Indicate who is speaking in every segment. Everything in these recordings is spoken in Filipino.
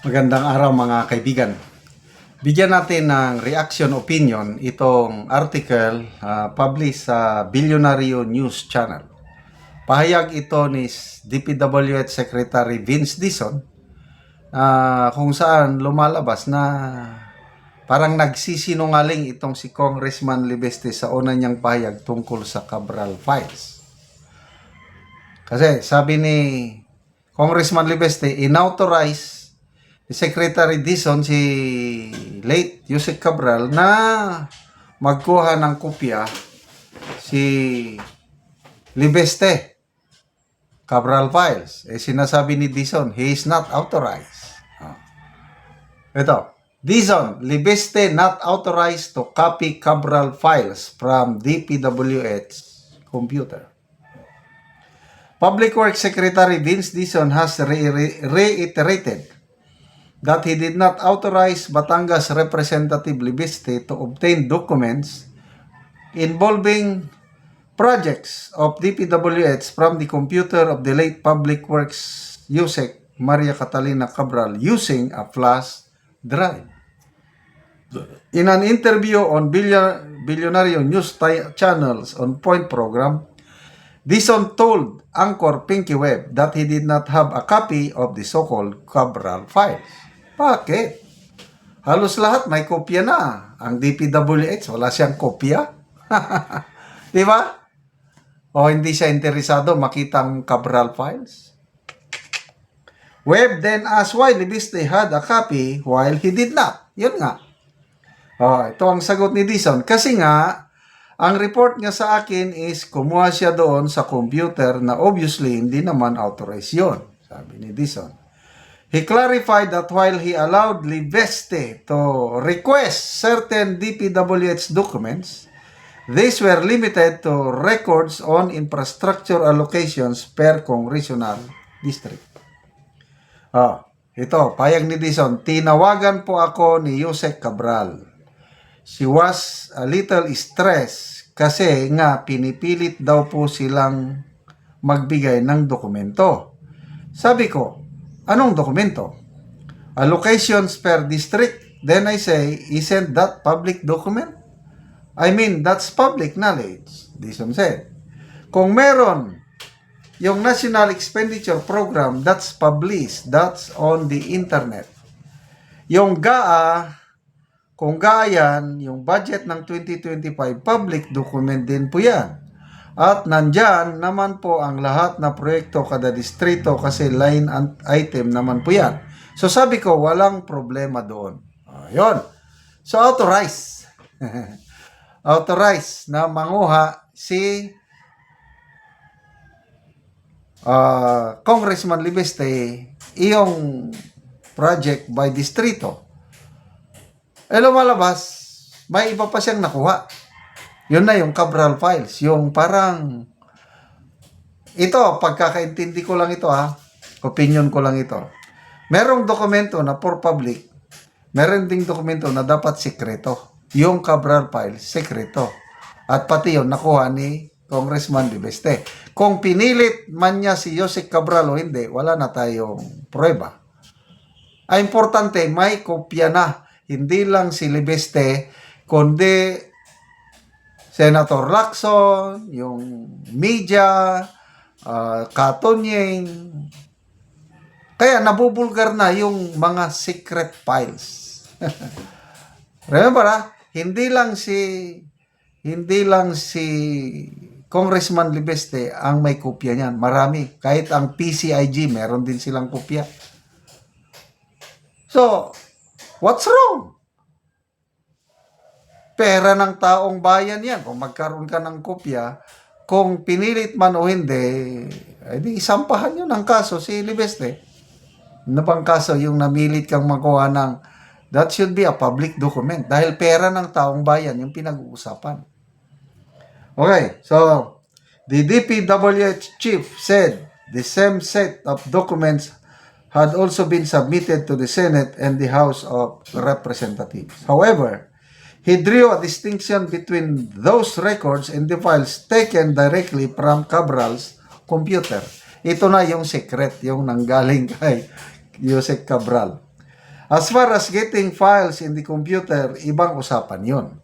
Speaker 1: Magandang araw mga kaibigan. Bigyan natin ng reaction opinion itong article published sa Billionario News Channel. Pahayag ito ni DPWH Secretary Vince Dizon kung saan lumalabas na parang nagsisinungaling itong si Congressman Libeste sa una niyang pahayag tungkol sa Cabral Files. Kasi sabi ni Congressman Libeste, inauthorize Secretary Dizon, si late Yusek Cabral, na magkuha ng kopya si Libeste Cabral Files. Sinasabi ni Dizon, he is not authorized. Ito, Dizon, Libeste not authorized to copy Cabral Files from DPWH computer. Public Works Secretary Vince Dizon has reiterated that he did not authorize Batangas Representative Libeste to obtain documents involving projects of DPWH from the computer of the late Public Works Yusek Maria Catalina Cabral using a flash drive. In an interview on Billionario News Channel's On Point program, Dizon told anchor Pinky Webb that he did not have a copy of the so-called Cabral files. Bakit? Halos lahat may kopya na. Ang DPWH, wala siyang kopya. Di ba? O hindi siya interesado makita ang Cabral files? Webb then asked why Libeste had a copy while he did not. Yun nga. Ito ang sagot ni Dizon. Kasi nga, ang report niya sa akin is kumuha siya doon sa computer na obviously hindi naman authorized yun. Sabi ni Dizon. He clarified that while he allowed Libeste to request certain DPWH documents, these were limited to records on infrastructure allocations per congressional district. Ito, payag ni Dizon, tinawagan po ako ni Yusek Cabral. She was a little stressed kasi nga pinipilit daw po silang magbigay ng dokumento. Sabi ko, anong dokumento? Allocations per district. Then I say, isn't that public document? I mean, that's public knowledge. Dizon said. Kung meron yung National Expenditure Program, that's published. That's on the internet. Yung GAA, kung GAA yan, yung budget ng 2025, public document din po yan. At nandyan naman po ang lahat na proyekto kada distrito kasi line item naman po yan. So sabi ko, walang problema doon. Yun. So authorized. Authorized na manguha si Congressman Libeste iyong project by distrito. Lumalabas, may iba pa siyang nakuha. Yun na yung Cabral files. Yung parang, ito, pagkakaintindi ko lang ito opinion ko lang ito. Merong dokumento na for public, meron ding dokumento na dapat sekreto. Yung Cabral files, sekreto. At pati yun, nakuha ni Congressman Libeste. Kung pinilit man niya si Yusek Cabral o hindi, wala na tayong prueba. Importante, may kopya na. Hindi lang si Libeste, kundi Senator Lacson, yung media, Katonyeng. Kaya nabubulgar na yung mga secret files. Remember hindi lang si Congressman Libeste ang may kopya niyan. Marami. Kahit ang PCIG, meron din silang kopya. So, what's wrong? Pera ng taong bayan yan. Kung magkaroon ka ng kopya, kung pinilit man o hindi, edi isampahan nyo ng kaso si Libeste. Ano bang kaso? Yung namilit kang makuha ng, that should be a public document. Dahil pera ng taong bayan, yung pinag-uusapan. Okay, so, the DPWH chief said the same set of documents had also been submitted to the Senate and the House of Representatives. However, he drew a distinction between those records and the files taken directly from Cabral's computer. Ito na yung secret, yung nanggaling kay Yusek Cabral. As far as getting files in the computer, ibang usapan yun.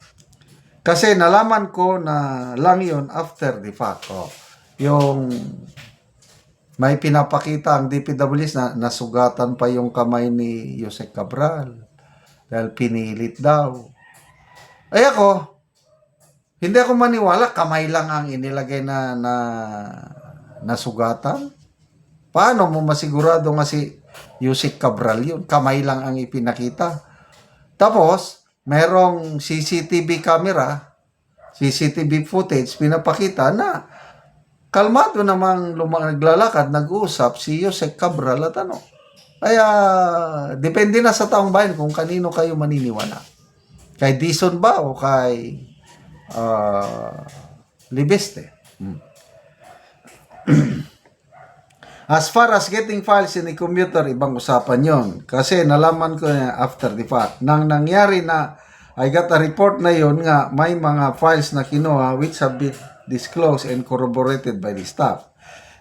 Speaker 1: Kasi nalaman ko na lang yun after the fact. Oh, yung may pinapakita ang DPWS na nasugatan pa yung kamay ni Yusek Cabral dahil pinilit daw. Ay ako, hindi ako maniwala, kamay lang ang inilagay na nasugatan. Paano mo masigurado nga si Yusek Cabral yun? Kamay lang ang ipinakita. Tapos, merong CCTV camera, CCTV footage, pinapakita na kalmado namang naglalakad, nag-uusap si Yusek Cabral at ano. Kaya, depende na sa taong bayan kung kanino kayo maniniwala. Kay Dizon ba o kay Libeste? As far as getting files in the computer, ibang usapan yon. Kasi nalaman ko na after the fact. Nang nangyari na, I got a report na yon nga may mga files na kinuha which have been disclosed and corroborated by the staff.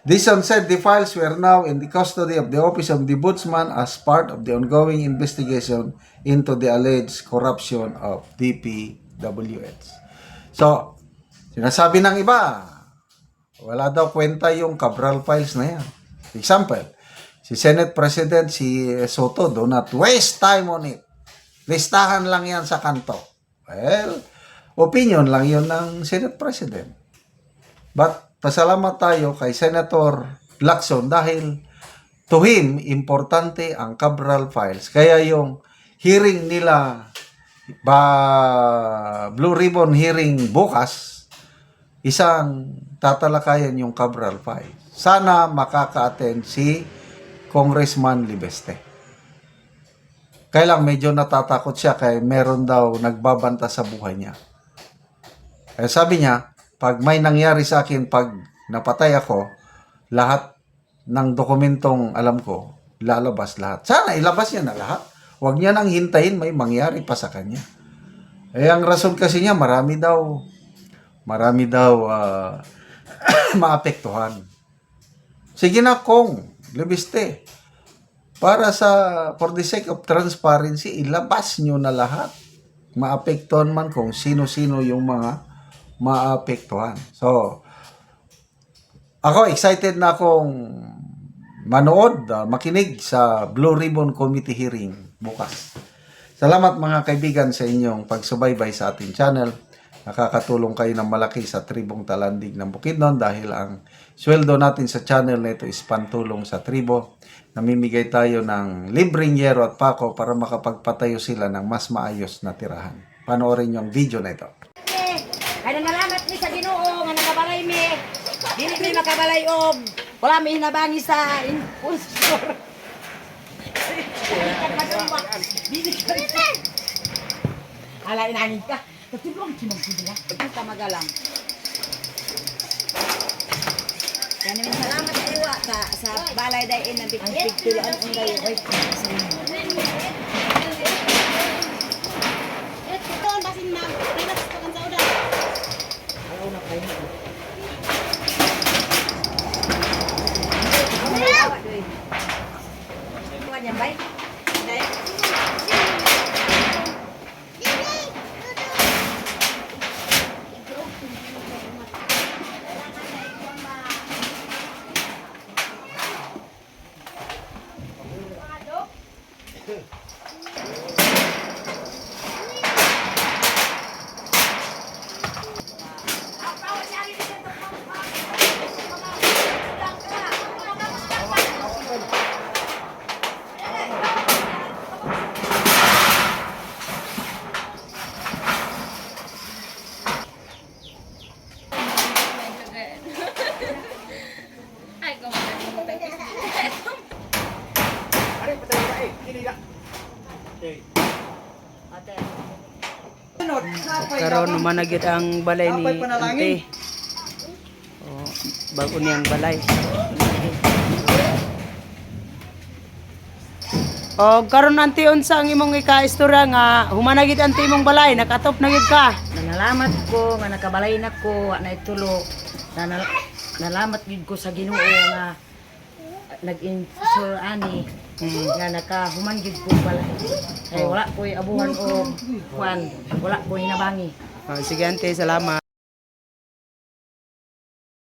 Speaker 1: Dizon said the files were now in the custody of the Office of the Ombudsman as part of the ongoing investigation into the alleged corruption of DPWH. So, sinasabi ng iba, wala daw kwenta yung Cabral files na yan. Example, si Senate President si Soto, do not waste time on it. Listahan lang yan sa kanto. Well, opinion lang yun ng Senate President. But pasalamat tayo kay Senator Lacson dahil to him, importante ang Cabral files. Kaya yung hearing nila, Blue Ribbon hearing bukas, isang tatalakayan yung Cabral files. Sana makaka-attend si Congressman Libeste. Kaya lang medyo natatakot siya kaya meron daw nagbabanta sa buhay niya. Kaya sabi niya, pag may nangyari sa akin, pag napatay ako, lahat ng dokumentong alam ko, lalabas lahat. Sana ilabas niya na lahat. Huwag niya nang hintayin may mangyari pa sa kanya. Eh, ang rason kasi niya, marami daw maapektuhan. Sige na kung, Libiste, para for the sake of transparency, ilabas nyo na lahat. Maapektuhan man kung sino-sino yung mga maapektuhan. So, ako excited na akong manood, makinig sa Blue Ribbon Committee hearing bukas. Salamat mga kaibigan sa inyong pagsubaybay sa ating channel. Nakakatulong kayo ng malaki sa tribong Talandig ng Bukidnon dahil ang sweldo natin sa channel na ito is pantulong sa tribo. Namimigay tayo ng libreng yero at pako para makapagpatayo sila ng mas maayos na tirahan. Panoorin niyo ang video na ito.
Speaker 2: Ay nangalamat mi sa Ginoo nga nakabalay mi. Dili mi makabalay og wala mi hinabangi sa impulsor. Ala inangin ka. Tutulong kinong sila. Kita magalang. Kaya namin salamat sa iwa sa balay day in ang pigtulaan ang dayo. Ito ang basin na. Relax ka kan sa uda. Ayaw na kayo. Kuha niya, bay? Day?
Speaker 3: Karon managid ang balay ni Ante. Oh, bago niyang balay. O karon Ante unsa ang imong ika-istorya nga humanagid Ante imong balay nakatop na gid ka.
Speaker 2: Nalamat ko nga nakabalay na ko wa na itulo. Nalamat gid ko sa Ginoo nga nag-insure ani Nga nakahuman gid ko balay. Kay wala ko'y abuhan o kuan, wala ko hinabangi.
Speaker 3: Sige ante, salamat.